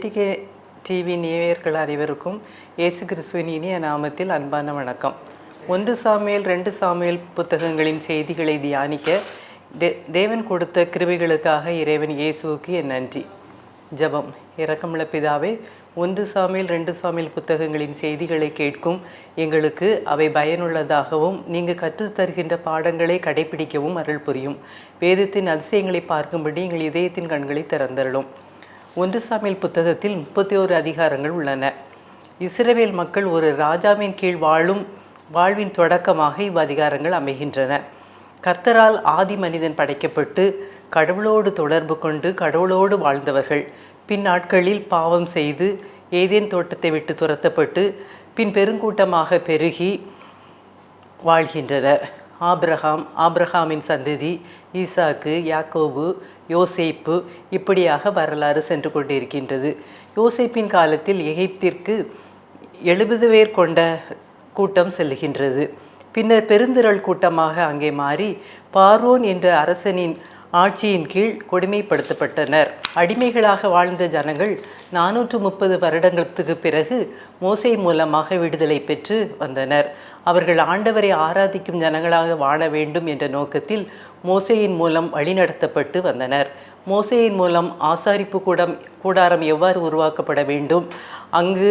NTK TV நேயர்கள் அனைவருக்கும் இயேசு கிறிஸ்துவின் இனிய நாமத்தில் அன்பான வணக்கம். 1 சாமுவேல் 2 சாமுவேல் புத்தகங்களின் செய்திகளை தியானிக்க தேவன் கொடுத்த கிருபைகளுக்காக இறைவன் இயேசுவுக்கு என் நன்றி. ஜெபம். இரக்கமுள்ள பிதாவே, 1 சாமுவேல் 2 சாமுவேல் புத்தகங்களின் செய்திகளை கேட்கும் எங்களுக்கு அவை பயனுள்ளதாகவும் நீங்கள் கற்றுத்தருகின்ற பாடங்களை கடைபிடிக்கவும் அருள் புரியும். வேதத்தின் அதிசயங்களை பார்க்கும்படி எங்கள் இதயத்தின் கண்களை திறந்தருளும். 1 சாமுவேல் புத்தகத்தில் 31 அதிகாரங்கள் உள்ளன. இஸ்ரவேல் மக்கள் ஒரு ராஜாவின் கீழ் வாழ்வின் தொடக்கமாக இவ்வதிகாரங்கள் அமைகின்றன. கர்த்தரால் ஆதி மனிதன் படைக்கப்பட்டு கடவுளோடு தொடர்பு கொண்டு கடவுளோடு வாழ்ந்தவர்கள் பின் நாட்களில் பாவம் செய்து ஏதேன் தோட்டத்தை விட்டு துரத்தப்பட்டு பின் பெருங்கூட்டமாக பெருகி வாழ்கின்றனர். ஆபிரகாமின் சந்ததி, ஈசாக்கு, யாக்கோபு, யோசேப்பு, இப்படியாக வரலாறு சென்று கொண்டிருக்கின்றது. யோசேப்பின் காலத்தில் எகிப்திற்கு 70 பேர் கொண்ட கூட்டம் செல்லுகின்றது. பின்னர் பெருந்திரள் கூட்டமாக அங்கே மாறி பார்வோன் என்ற அரசனின் ஆட்சியின் கீழ் கொடுமைப்படுத்தப்பட்டனர். அடிமைகளாக வாழ்ந்த ஜனங்கள் 430 வருடங்களுக்கு பிறகு மோசே மூலமாக விடுதலை பெற்று வந்தனர். அவர்கள் ஆண்டவரை ஆராதிக்கும் ஜனங்களாக வாழ வேண்டும் என்ற நோக்கத்தில் மோசேயின் மூலம் வழிநடத்தப்பட்டு வந்தனர். மோசேயின் மூலம் ஆசாரிப்பு கூடாரம் எவ்வாறு உருவாக்கப்பட வேண்டும், அங்கு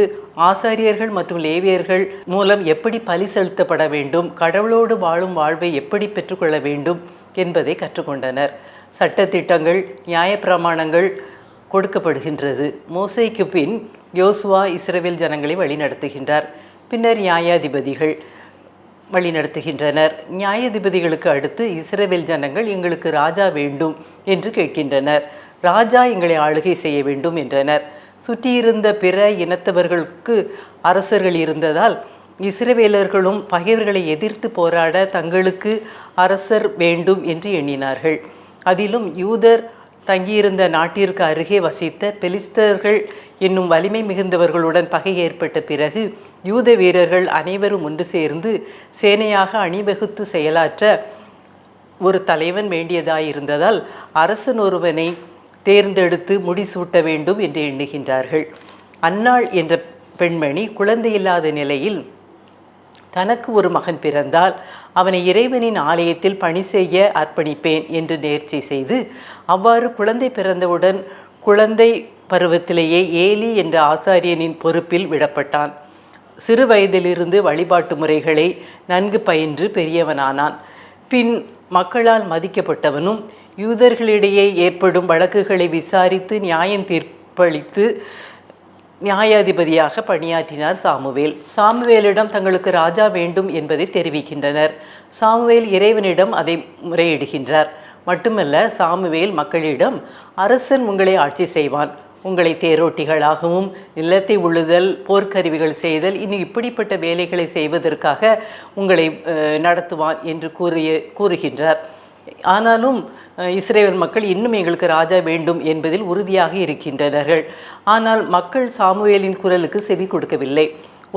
ஆசாரியர்கள் மற்றும் லேவியர்கள் மூலம் எப்படி பலி செலுத்தப்பட வேண்டும், கடவுளோடு வாழும் வாழ்வை எப்படி பெற்றுக்கொள்ள வேண்டும் என்பதை கற்றுக்கொண்டனர். சட்டத்திட்டங்கள், நியாயப்பிரமாணங்கள் கொடுக்கப்படுகின்றது. மோசேக்கு பின் யோசுவா இஸ்ரவேல் ஜனங்களை வழிநடத்துகின்றார். பின்னர் நியாயாதிபதிகள் வழிநடத்துகின்றனர். நியாயாதிபதிகளுக்கு அடுத்து இஸ்ரவேல் ஜனங்கள் எங்களுக்கு ராஜா வேண்டும் என்று கேட்கின்றனர். ராஜா எங்களை ஆளுகை செய்ய வேண்டும் என்றனர். சுற்றியிருந்த பிற இனத்தவர்களுக்கு அரசர்கள் இருந்ததால் இஸ்ரவேலர்களும் பகைவர்களை எதிர்த்து போராட தங்களுக்கு அரசர் வேண்டும் என்று எண்ணினார்கள். அதிலும் யூதர் தங்கியிருந்த நாட்டிற்கு அருகே வசித்த பெலிஸ்தர்கள் என்னும் வலிமை மிகுந்தவர்களுடன் பகை ஏற்பட்ட பிறகு யூத வீரர்கள் அனைவரும் ஒன்று சேர்ந்து சேனையாக அணிவகுத்து செயலாற்ற ஒரு தலைவன் வேண்டியதாயிருந்ததால் அரசன் ஒருவனை தேர்ந்தெடுத்து முடிசூட்ட வேண்டும் என்று எண்ணுகின்றார்கள். அன்னாள் என்ற பெண்மணி குழந்தையில்லாத நிலையில் தனக்கு ஒரு மகன் பிறந்தால் அவனை இறைவனின் ஆலயத்தில் பணி செய்ய அர்ப்பணிப்பேன் என்று நேர்ச்சை செய்து அவ்வாறு குழந்தை பிறந்தவுடன் குழந்தை பருவத்திலேயே ஏலி என்ற ஆசாரியனின் பொறுப்பில் விடப்பட்டான். சிறு வயதிலிருந்து வழிபாட்டு முறைகளை நன்கு பயின்று பெரியவனானான். பின் மக்களால் மதிக்கப்பட்டவனும் யூதர்களிடையே ஏற்படும் வழக்குகளை விசாரித்து நியாயம் தீர்ப்பளித்து நியாயாதிபதியாக பணியாற்றினார் சாமுவேலிடம் தங்களுக்கு ராஜா வேண்டும் என்பதை தெரிவிக்கின்றனர். சாமுவேல் இறைவனிடம் அதை முறையிடுகின்றார். மட்டுமல்ல, சாமுவேல் மக்களிடம், அரசன் உங்களை ஆட்சி செய்வான், உங்களை தேரோட்டிகளாகவும் நிலத்தை உழுதல், போர்க்கருவிகள் செய்தல், இன்னும் இப்படிப்பட்ட வேலைகளை செய்வதற்காக உங்களை நடத்துவான் என்று கூறுகின்றார். ஆனாலும் இஸ்ரவேல் மக்கள் இன்னும் எங்களுக்கு ராஜா வேண்டும் என்பதில் உறுதியாக இருக்கின்றனர். ஆனால் மக்கள் சாமுவேலின் குரலுக்கு செவி கொடுக்கவில்லை.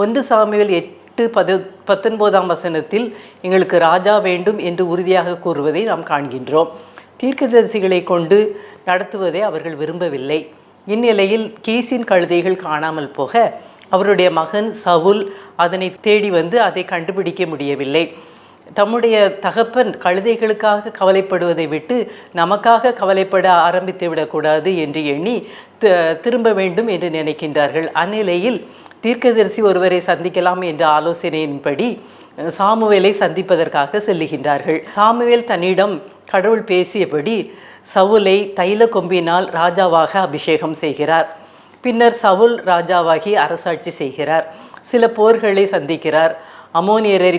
1 சாமுவேல் 8:19 எங்களுக்கு ராஜா வேண்டும் என்று உறுதியாக கூறுவதை நாம் காண்கின்றோம். தீர்க்கதரிசிகளை கொண்டு நடத்துவதை அவர்கள் விரும்பவில்லை. இந்நிலையில் கீசின் கழுதைகள் காணாமல் போக அவருடைய மகன் சவுல் அதனை தேடி வந்து அதை கண்டுபிடிக்க முடியவில்லை. தம்முடைய தகப்பன் கழுதைகளுக்காக கவலைப்படுவதை விட்டு நமக்காக கவலைப்பட ஆரம்பித்து விடக்கூடாது என்று எண்ணி திரும்ப வேண்டும் என்று நினைக்கின்றார்கள். அந்நிலையில் தீர்க்கதரிசி ஒருவரை சந்திக்கலாம் என்ற ஆலோசனையின்படி சாமுவேலை சந்திப்பதற்காக செல்லுகின்றார்கள். சாமுவேல் தன்னிடம் கடவுள் பேசியபடி சவுலை தைல கொம்பினால் ராஜாவாக அபிஷேகம் செய்கிறார். பின்னர் சவுல் ராஜாவாகி அரசாட்சி செய்கிறார். சில போர்களை சந்திக்கிறார். அமோனியரை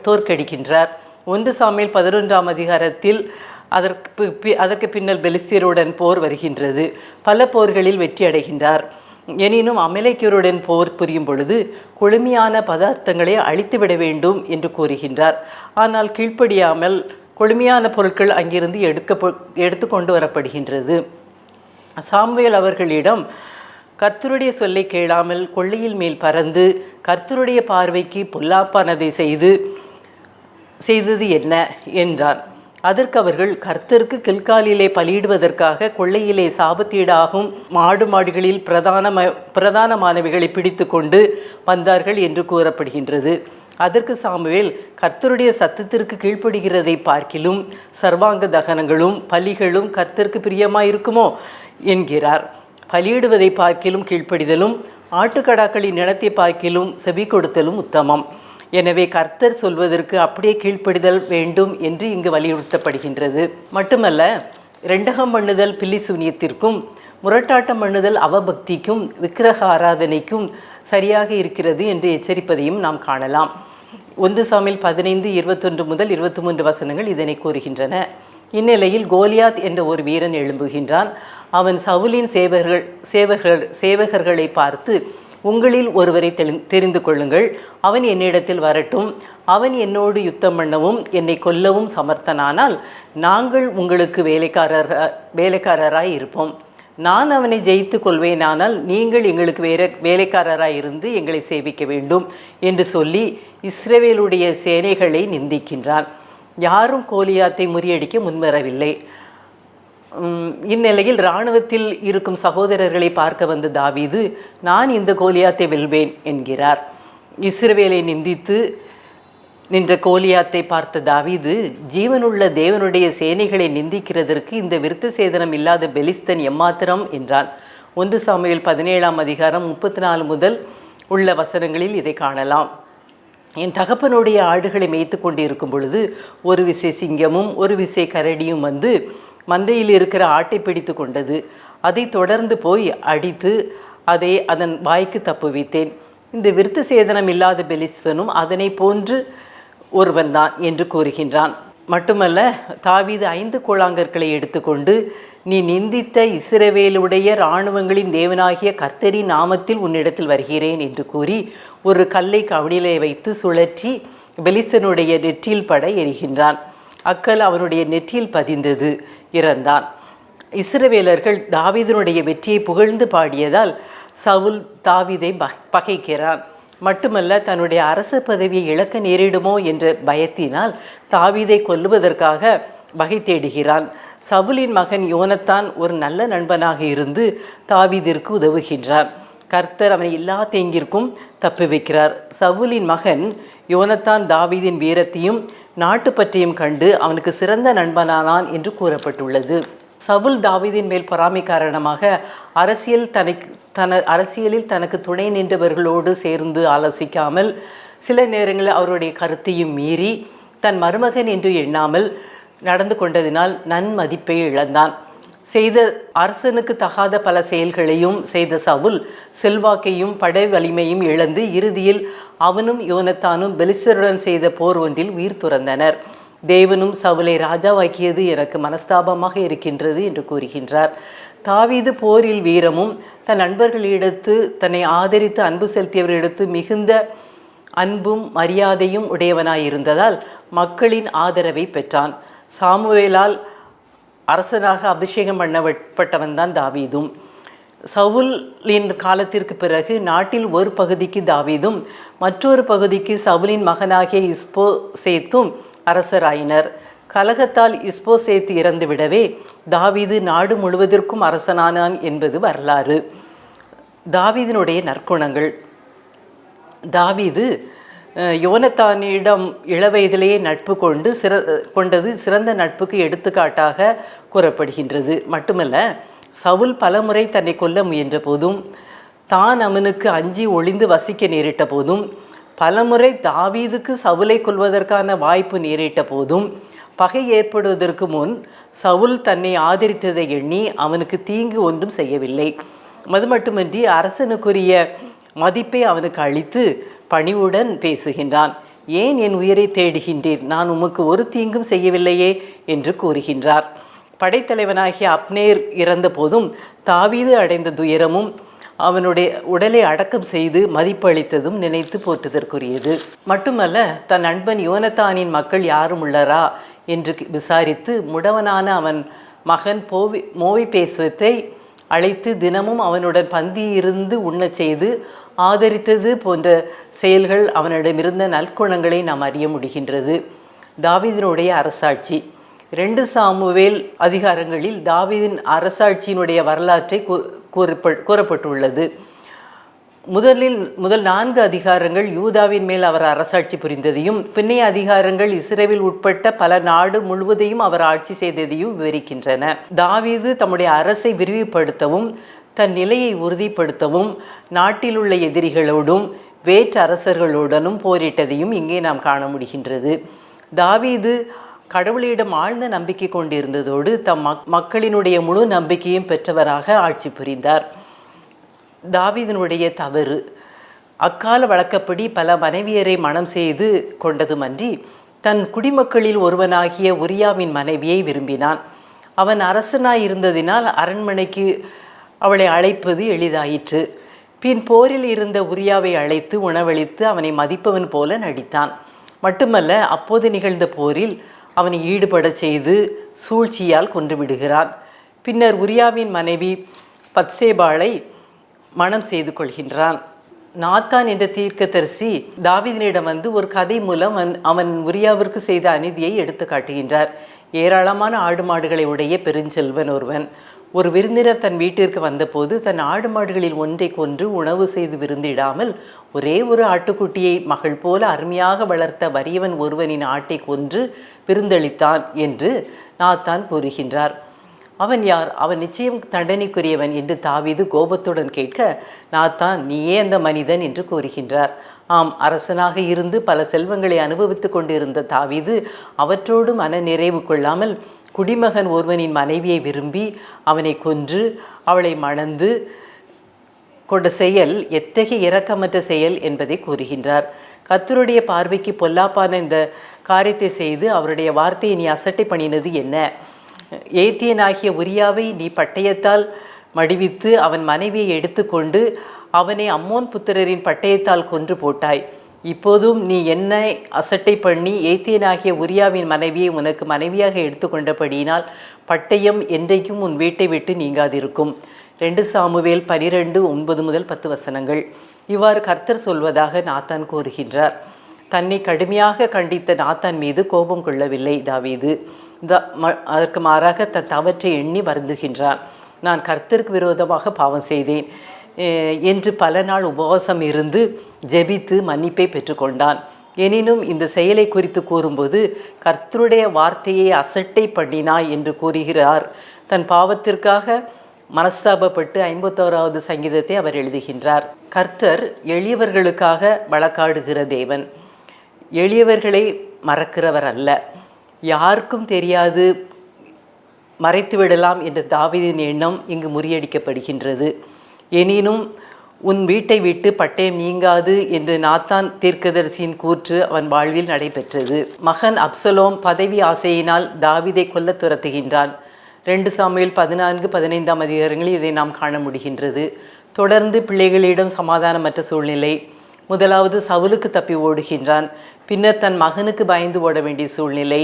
தோற்கடிக்கின்றார். 1 சாமுவேல் 11ஆம் அதிகாரத்தில் அதற்கு பின்னர் பெலிஸ்தியருடன் போர் வருகின்றது. பல போர்களில் வெற்றி அடைகின்றார். எனினும் அமலேக்கியருடன் போர் புரியும் பொழுது கொழுமையான பதார்த்தங்களை அழித்துவிட வேண்டும் என்று கூறுகின்றார். ஆனால் கீழ்ப்படியாமல் கொழுமையான பொருட்கள் அங்கிருந்து எடுத்து கொண்டு வரப்படுகின்றது. சாமுவேல் அவர்களிடம், கர்த்தருடைய சொல்லை கேளாமல் கொள்ளையில் மேல் பறந்து கர்த்தருடைய பார்வைக்கு பொல்லாப்பானதை செய்தது என்ன என்றான். அதற்கு அவர்கள், கர்த்தருக்கு கில்காலிலே பலியிடுவதற்காக கொள்ளையிலே சாபத்தீடாகும் மாடு மாடுகளில் பிரதானமானவைகளை பிடித்து கொண்டு வந்தார்கள் என்று கூறப்படுகின்றது. அதற்கு சாமுவேல், கர்த்தருடைய சத்தத்திற்கு கீழ்ப்படுகிறதை பார்க்கிலும் சர்வாங்க தகனங்களும் பலிகளும் கர்த்தருக்கு பிரியமாயிருக்குமோ என்கிறார். பலியிடுவதை பார்க்கிலும் கீழ்ப்படிதலும் ஆட்டுக்கடாக்களின் இனத்தை பார்க்கிலும் செவி கொடுத்தலும் உத்தமம். எனவே கர்த்தர் சொல்வதற்கு அப்படியே கீழ்ப்படிதல் வேண்டும் என்று இங்கு வலியுறுத்தப்படுகின்றது. மட்டுமல்ல, ரெண்டகம் பண்ணுதல் பில்லி சூனியத்திற்கும் முரட்டாட்டம் பண்ணுதல் அவபக்திக்கும் விக்கிரக ஆராதனைக்கும் சரியாக இருக்கிறது என்று எச்சரிப்பதையும் நாம் காணலாம். 1 சாமுவேல் 15:21 முதல் 23 வசனங்கள் இதனை கூறுகின்றன. இந்நிலையில் கோலியாத் என்ற ஒரு வீரன் எழும்புகின்றான். அவன் சவுலின் சேவகர்களை பார்த்து, உங்களில் ஒருவரை தெரிந்து கொள்ளுங்கள், அவன் என்னிடத்தில் வரட்டும், அவன் என்னோடு யுத்தம் பண்ணவும் என்னை கொல்லவும் சமர்த்தனானால் நாங்கள் உங்களுக்கு வேலைக்காரராய் இருப்போம். நான் அவனை ஜெயித்து கொள்வேனானால் நீங்கள் எங்களுக்கு வேலைக்காரராய் இருந்து எங்களை சேவிக்க வேண்டும் என்று சொல்லி இஸ்ரவேலுடைய சேனைகளை நிந்திக்கின்றான். யாரும் கோலியாத்தை முறியடிக்க முன்வரவில்லை. இந்நிலையில் இராணுவத்தில் இருக்கும் சகோதரர்களை பார்க்க வந்த தாவீது, நான் இந்த கோலியாத்தை வெல்வேன் என்கிறார். இஸ்ரவேலை நிந்தித்து நின்ற கோலியாத்தை பார்த்த தாவீது, ஜீவனுள்ள தேவனுடைய சேனைகளை நிந்திக்கிறதற்கு இந்த விருத்த சேதனம் இல்லாத பெலிஸ்தன் எம்மாத்திரம் என்றான். 1 சாமுவேல் 17:34 முதல் உள்ள வசனங்களில் இதை காணலாம். என் தகப்பனுடைய ஆடுகளை மேய்த்து கொண்டிருக்கும் பொழுது ஒரு விசை சிங்கமும் ஒரு விசை கரடியும் வந்து மந்தையில் இருக்கிற ஆட்டை பிடித்து கொண்டது. அதை தொடர்ந்து போய் அடித்து அதை அதன் வாய்க்கு தப்புவித்தேன். இந்த விருத்த சேதனம் இல்லாத பெலிஸ்தனும் அதனை போன்று ஒருவன்தான் என்று கூறுகின்றான். மட்டுமல்ல, தாவீது 5 கூழாங்கற்களை எடுத்துக்கொண்டு, நீ நிந்தித்த இஸ்ரவேலுடைய இராணுவங்களின் தேவனாகிய கர்த்தரின் நாமத்தில் உன்னிடத்தில் வருகிறேன் என்று கூறி ஒரு கல்லை கவனிலே வைத்து சுழற்றி பெலிஸ்தனுடைய நெற்றியில் பட எறிகின்றான். அக்கல் அவனுடைய நெற்றியில் பதிந்தது, இறந்தான். இஸ்ரவேலர்கள் தாவீதினுடைய வெற்றியை புகழ்ந்து பாடியதால் சவுல் தாவீதை பகைக்கிறான். மட்டுமல்ல, தன்னுடைய அரசு பதவியை இழக்க நேரிடுமோ என்ற பயத்தினால் தாவீதை கொல்லுவதற்காக வகை தேடுகிறான். சவுலின் மகன் யோனத்தான் ஒரு நல்ல நண்பனாக இருந்து தாவீதிற்கு உதவுகின்றான். கர்த்தர் அவனை எல்லா தீங்கிற்கும் தப்பி வைக்கிறார். சவுலின் மகன் யோனத்தான் தாவீதின் வீரத்தையும் நாட்டுப்பற்றையும் கண்டு அவனுக்கு சிறந்த நண்பனானான் என்று கூறப்பட்டுள்ளது. சவுல் தாவீதின் மேல் பொறாமை காரணமாக அரசியலில் தனக்கு துணை நின்றவர்களோடு சேர்ந்து ஆலோசிக்காமல் சில நேரங்களில் அவருடைய கருத்தையும் மீறி தன் மருமகன் என்று எண்ணாமல் நடந்து கொண்டதினால் நன்மதிப்பை இழந்தான். செய்த அரசனுக்கு தகாத பல செயல்களையும் செய்த சவுல் செல்வாக்கையும் படை வலிமையும் இழந்து இறுதியில் அவனும் யோனத்தானும் பெலிஸ்தருடன் செய்த போர் ஒன்றில் உயிர் துறந்தனர். தேவனும் சவுலை ராஜாவாக்கியது எனக்கு மனஸ்தாபமாக இருக்கின்றது என்று கூறுகின்றார். தாவீது போரில் வீரமும் தன் நண்பர்களிடத்து தன்னை ஆதரித்து அன்பு செலுத்தியவர்களிடத்து மிகுந்த அன்பும் மரியாதையும் உடையவனாயிருந்ததால் மக்களின் ஆதரவை பெற்றான். சாமுவேலால் அரசனாக அபிஷேகம் பண்ணப்பட்டவன்தான் தாவீதும். சவுலின் காலத்திற்கு பிறகு நாட்டில் ஒரு பகுதிக்கு தாவீதும் மற்றொரு பகுதிக்கு சவுலின் மகனாகிய இஸ்போசேத்தும் அரசராயினர். கலகத்தால் இஸ்போசேத் இறந்துவிடவே தாவீது நாடு முழுவதற்கும் அரசனானான் என்பது வரலாறு. தாவீதினுடைய நற்குணங்கள். தாவீது யோனத்தானிடம் இளவயதிலேயே நட்பு கொண்டது சிறந்த நட்புக்கு எடுத்துக்காட்டாக கூறப்படுகின்றது. மட்டுமல்ல, சவுல் பலமுறை தன்னை கொல்ல முயன்ற போதும் தான் அவனுக்கு அஞ்சி ஒளிந்து வசிக்க நேரிட்ட போதும் பலமுறை தாவீதுக்கு சவுலை கொல்வதற்கான வாய்ப்பு நேரிட்ட போதும் பகை ஏற்படுவதற்கு முன் சவுல் தன்னை ஆதரித்ததை எண்ணி அவனுக்கு தீங்கு ஒன்றும் செய்யவில்லை. அது மட்டுமின்றி அரசனுக்குரிய மதிப்பை அவனுக்கு அளித்து பணிவுடன் பேசுகின்றான். ஏன் என் உயிரை தேடுகின்றீர்? நான் உமக்கு ஒரு தீங்கும் செய்யவில்லையே என்று கூறுகின்றார். படைத்தலைவனாகிய அப்னேர் இறந்த போதும் தாவீது அடைந்த துயரமும் அவனுடைய உடலை அடக்கம் செய்து மதிப்பு அளித்ததும் நினைத்து போற்றுதற்குரியது. மட்டுமல்ல, தன் நண்பன் யோனத்தானின் மக்கள் யாரும் உள்ளரா என்று விசாரித்து முடவனான அவன் மகன் மோவிபேசத்தை அழைத்து தினமும் அவனுடன் பந்தியிருந்து உண்ணச் செய்து ஆதரித்தது போன்ற செயல்கள் அவனிடமிருந்த நற்குணங்களை நாம் அறிய முடிகின்றது. தாவீதினுடைய அரசாட்சி. 2 சாமுவேல் அதிகாரங்களில் தாவீதின் அரசாட்சியினுடைய வரலாற்றை கூறப்பட்டுள்ளது. முதல் 4 அதிகாரங்கள் யூதாவின் மேல் அவர் அரசாட்சி புரிந்ததையும், பின்னைய அதிகாரங்கள் இஸ்ரவேல் உட்பட்ட பல நாடு முழுவதையும் அவர் ஆட்சி செய்ததையும் விவரிக்கின்றன. தாவீது தம்முடைய அரசை விரிவுபடுத்தவும் தன் நிலையை உறுதிப்படுத்தவும் நாட்டில் உள்ள எதிரிகளோடும் வேற்று அரசர்களுடனும் போரிட்டதையும் இங்கே நாம் காண முடிகின்றது. தாவீது கடவுளிடம் ஆழ்ந்த நம்பிக்கை கொண்டிருந்ததோடு தம் மக்களினுடைய முழு நம்பிக்கையும் பெற்றவராக ஆட்சி புரிந்தார். தாவீதினுடைய தவறு, அக்கால வழக்கப்படி பல மனைவியரை மணம் செய்து கொண்டதுமன்றி தன் குடிமக்களில் ஒருவனாகிய உரியாவின் மனைவியை விரும்பினான். அவன் அரசனாயிருந்ததினால் அரண்மனைக்கு அவளை அழைப்பது எளிதாயிற்று. பின் போரில் இருந்த உரியாவை அழைத்து உணவளித்து அவனை மதிப்பவன் போல நடித்தான். மட்டுமல்ல, அப்போது நிகழ்ந்த போரில் அவனை ஈடுபட செய்து சூழ்ச்சியால் கொன்றுவிடுகிறான். பின்னர் உரியாவின் மனைவி பத்சேபாளை மனம் செய்து கொள்கின்றான். நாத்தான் என்ற தீர்க்கதரிசி தாவீதினிடம் வந்து ஒரு கதை மூலம் அவன் உரியாவிற்கு செய்த அநீதியை எடுத்து காட்டுகின்றார். ஏராளமான ஆடு மாடுகளை உடைய பெருஞ்செல்வன் ஒருவன் ஒரு விருந்தினர் தன் வீட்டிற்கு வந்தபோது தன் ஆடு மாடுகளில் ஒன்றை கொன்று உணவு செய்து விருந்திடாமல் ஒரே ஒரு ஆட்டுக்குட்டியை மகள் போல அருமையாக வளர்த்த வறியவன் ஒருவனின் ஆட்டை கொன்று விருந்தளித்தான் என்று நாத்தான் கூறுகின்றார். அவன் யார்? அவன் நிச்சயம் தண்டனைக்குரியவன் என்று தாவீது கோபத்துடன் கேட்க, நாத்தான், நீயே அந்த மனிதன் என்று கூறுகின்றார். ஆம், அரசனாக இருந்து பல செல்வங்களை அனுபவித்து கொண்டிருந்த தாவீது அவற்றோடு மன நிறைவு கொள்ளாமல் குடிமகன் ஒருவனின் மனைவியை விரும்பி அவனை கொன்று அவளை மணந்து கொண்ட செயல் எத்தகைய இரக்கமற்ற செயல் என்பதை கூறுகின்றார். கர்த்தருடைய பார்வைக்கு பொல்லாப்பான இந்த காரியத்தை செய்து அவருடைய வார்த்தையை நீ அசட்டை பண்ணினது என்ன? ஏத்தியனாகிய உரியாவை நீ பட்டயத்தால் மடிவித்து அவன் மனைவியை எடுத்துக்கொண்டு அவனை அம்மோன் புத்திரரின் பட்டயத்தால் கொன்று போட்டாய். இப்போதும் நீ என்னை அசட்டை பண்ணி ஏத்தியனாகிய உரியாவின் மனைவியை உனக்கு மனைவியாக எடுத்துக்கொண்டபடியினால் பட்டயம் என்றைக்கும் உன் வீட்டை விட்டு நீங்காதிருக்கும். 2 சாமுவேல் 12:9-10 இவ்வாறு கர்த்தர் சொல்வதாக நாத்தான் கூறுகின்றார். தன்னை கடுமையாக கண்டித்த நாத்தான் மீது கோபம் கொள்ளவில்லை தாவீது. அதற்கு மாறாக தன் தவற்றை எண்ணி வருந்துகின்றான். நான் கர்த்தருக்கு விரோதமாக பாவம் செய்தேன் என்று பல நாள் உபவாசம் இருந்து ஜெபித்து மன்னிப்பை பெற்றுக்கொண்டான். எனினும் இந்த செயலை குறித்து கூறும்போது கர்த்தருடைய வார்த்தையை அசட்டை பண்ணினாய் என்று கூறுகிறார். தன் பாவத்திற்காக மனஸ்தாபப்பட்டு 51வது சங்கீதத்தை அவர் எழுதுகின்றார். கர்த்தர் எளியவர்களுக்காக வழக்காடுகிற தேவன், எளியவர்களை மறக்கிறவர் அல்ல. யாருக்கும் தெரியாது மறைத்து விடலாம் என்ற தாவீதின் எண்ணம் இங்கு முறியடிக்கப்படுகின்றது. எனினும் உன் வீட்டை விட்டு பட்டயம் நீங்காது என்று நாத்தான் தீர்க்கதரிசியின் கூற்று அவன் வாழ்வில் நடைபெற்றது. மகன் அப்சலோம் பதவி ஆசையினால் தாவீதை கொல்ல துரத்துகின்றான். 2 சாமுவேல் 14-15 அதிகாரங்களில் இதை நாம் காண முடிகின்றது. தொடர்ந்து பிள்ளைகளிடம் சமாதானமற்ற சூழ்நிலை. முதலாவது சவுலுக்கு தப்பி ஓடுகின்றான். பின்னர் தன் மகனுக்கு பயந்து ஓட வேண்டிய சூழ்நிலை.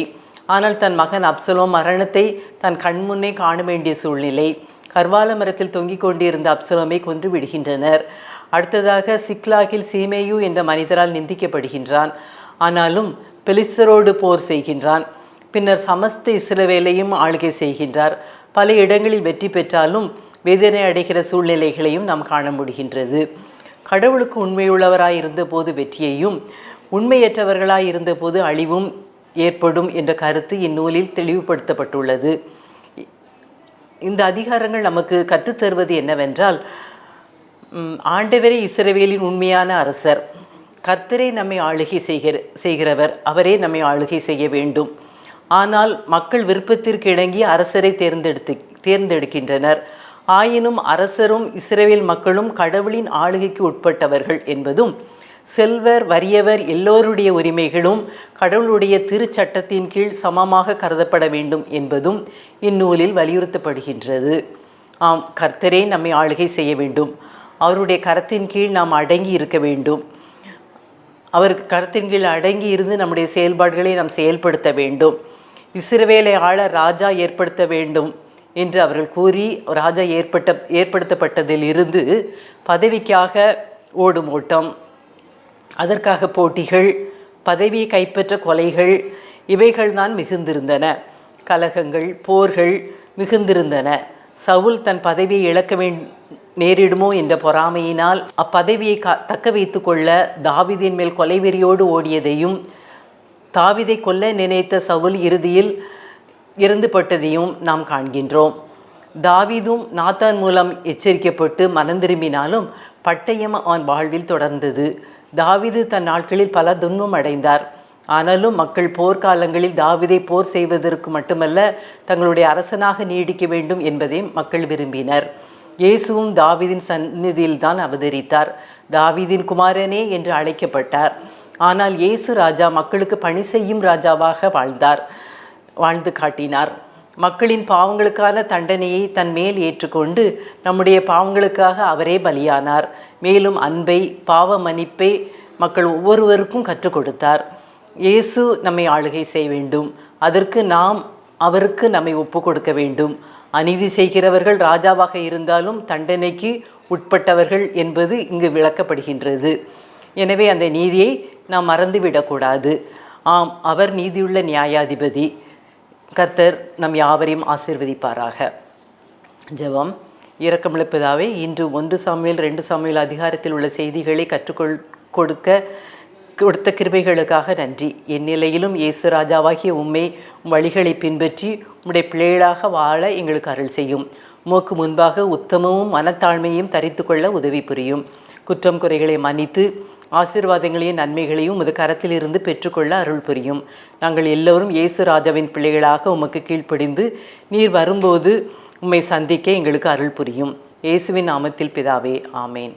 ஆனால் தன் மகன் அப்சலோம் மரணத்தை தன் கண்முன்னே காண வேண்டிய சூழ்நிலை. கர்வால மரத்தில் தொங்கிக் கொண்டிருந்த அப்சலோமை கொன்று விடுகின்றனர். அடுத்ததாக சிக்லாகில் சீமேயு என்ற மனிதரால் நிந்திக்கப்படுகின்றான். ஆனாலும் பெலிஸ்தரோடு போர் செய்கின்றான். பின்னர் சமஸ்த இஸ்ரவேலையும் ஆளுகை செய்கின்றார். பல இடங்களில் வெற்றி பெற்றாலும் வேதனை அடைகிற சூழ்நிலைகளையும் நாம் காண முடிகின்றது. கடவுளுக்கு உண்மையுள்ளவராய் இருந்தபோது வெற்றியையும் உண்மையற்றவர்களாய் இருந்தபோது அழிவும் ஏற்படும் என்ற கருத்து இந்நூலில் தெளிவுபடுத்தப்பட்டுள்ளது. இந்த அதிகாரங்கள் நமக்கு கற்றுத்தருவது என்னவென்றால், ஆண்டவரே இஸ்ரவேலின் உண்மையான அரசர், கர்த்தரே நம்மை ஆளுகை செய்கிறவர், அவரே நம்மை ஆளுகை செய்ய வேண்டும். ஆனால் மக்கள் விருப்பத்திற்கு இணங்கி அரசரை தேர்ந்தெடுக்கின்றனர். ஆயினும் அரசரும் இஸ்ரவேல் மக்களும் கடவுளின் ஆளுகைக்கு உட்பட்டவர்கள் என்பதும், செல்வர் வறியவர் எல்லோருடைய உரிமைகளும் கடவுளுடைய திருச்சட்டத்தின் கீழ் சமமாக கருதப்பட வேண்டும் என்பதும் இந்நூலில் வலியுறுத்தப்படுகின்றது. ஆம், கர்த்தரே நம்மை ஆளுகை செய்ய வேண்டும். அவருடைய கரத்தின் கீழ் நாம் அடங்கி இருக்க வேண்டும். அவர் கரத்தின் கீழ் அடங்கி இருந்து நம்முடைய செயல்பாடுகளை நாம் செயல்படுத்த வேண்டும். இஸ்ரவேலை ஆள ராஜா ஏற்படுத்த வேண்டும் என்று அவர்கள் கூறி ராஜா ஏற்படுத்தப்பட்டதில் இருந்து பதவிக்காக ஓடும் ஓட்டம், அதற்காக போட்டிகள், பதவியை கைப்பற்ற கொலைகள், இவைகள் தான் மிகுந்திருந்தன. கலகங்கள், போர்கள் மிகுந்திருந்தன. சவுல் தன் பதவியை இழக்க நேரிடுமோ என்ற பொறாமையினால் அப்பதவியை தக்க வைத்து கொள்ள தாவீதின் மேல் கொலைவெறியோடு ஓடியதையும், தாவீதை கொல்ல நினைத்த சவுல் இறுதியில் இறந்துபட்டதையும் நாம் காண்கின்றோம். தாவீதும் நாத்தான் மூலம் எச்சரிக்கப்பட்டு மனம் திரும்பினாலும் பட்டயம் அவன் வாழ்வில் தொடர்ந்தது. தாவீது தன் நாட்களில் பல துன்பம் அடைந்தார். ஆனாலும் மக்கள் போர்க்காலங்களில் தாவீதை போர் செய்வதற்கு மட்டுமல்ல, தங்களுடைய அரசனாக நீடிக்க வேண்டும் என்பதை மக்கள் விரும்பினர். இயேசுவும் தாவீதின் சந்நிதியில்தான் அவதரித்தார். தாவீதின் குமாரனே என்று அழைக்கப்பட்டார். ஆனால் இயேசு ராஜா மக்களுக்கு பணி செய்யும் ராஜாவாக வாழ்ந்து காட்டினார். மக்களின் பாவங்களுக்கான தண்டனையை தன் மேல் ஏற்றுக்கொண்டு நம்முடைய பாவங்களுக்காக அவரே பலியானார். மேலும் அன்பை, பாவ மன்னிப்பை மக்கள் ஒவ்வொருவருக்கும் கற்றுக் கொடுத்தார். இயேசு நம்மை ஆளுகை செய்ய வேண்டும். அதற்கு நாம் அவருக்கு நம்மை ஒப்பு கொடுக்க வேண்டும். அநீதி செய்கிறவர்கள் ராஜாவாக இருந்தாலும் தண்டனைக்கு உட்பட்டவர்கள் என்பது இங்கு விளக்கப்படுகின்றது. எனவே அந்த நீதியை நாம் மறந்துவிடக்கூடாது. ஆம், அவர் நீதியுள்ள நியாயாதிபதி. கர்த்தர் நம் யாவரையும் ஆசீர்வதிப்பாராக. ஜெபம். இரக்கமுள்ள பிதாவே, இன்று 1 சாமுவேல் 2 சாமுவேல் அதிகாரத்தில் உள்ள செய்திகளை கொடுத்த கிருபைகளுக்காக நன்றி. என் நிலையிலும் இயேசு ராஜாவாகிய உம்மை வழிகளை பின்பற்றி உம்முடைய பிள்ளைகளாக வாழ எங்களுக்கு அருள் செய்யும். உமக்கு முன்பாக உத்தமமும் மனத்தாழ்மையும் தரித்து கொள்ள உதவி புரியும். குற்றம் குறைகளை மன்னித்து ஆசீர்வாதங்களையும் நன்மைகளையும் உமது கரத்தில் இருந்து பெற்றுக்கொள்ள அருள் புரியும். நாங்கள் எல்லோரும் இயேசு ராஜாவின் பிள்ளைகளாக உமக்கு கீழ்ப்படிந்து நீர் வரும்போது உம்மை சந்திக்க எங்களுக்கு அருள் புரியும். இயேசுவின் நாமத்தில் பிதாவே, ஆமேன்.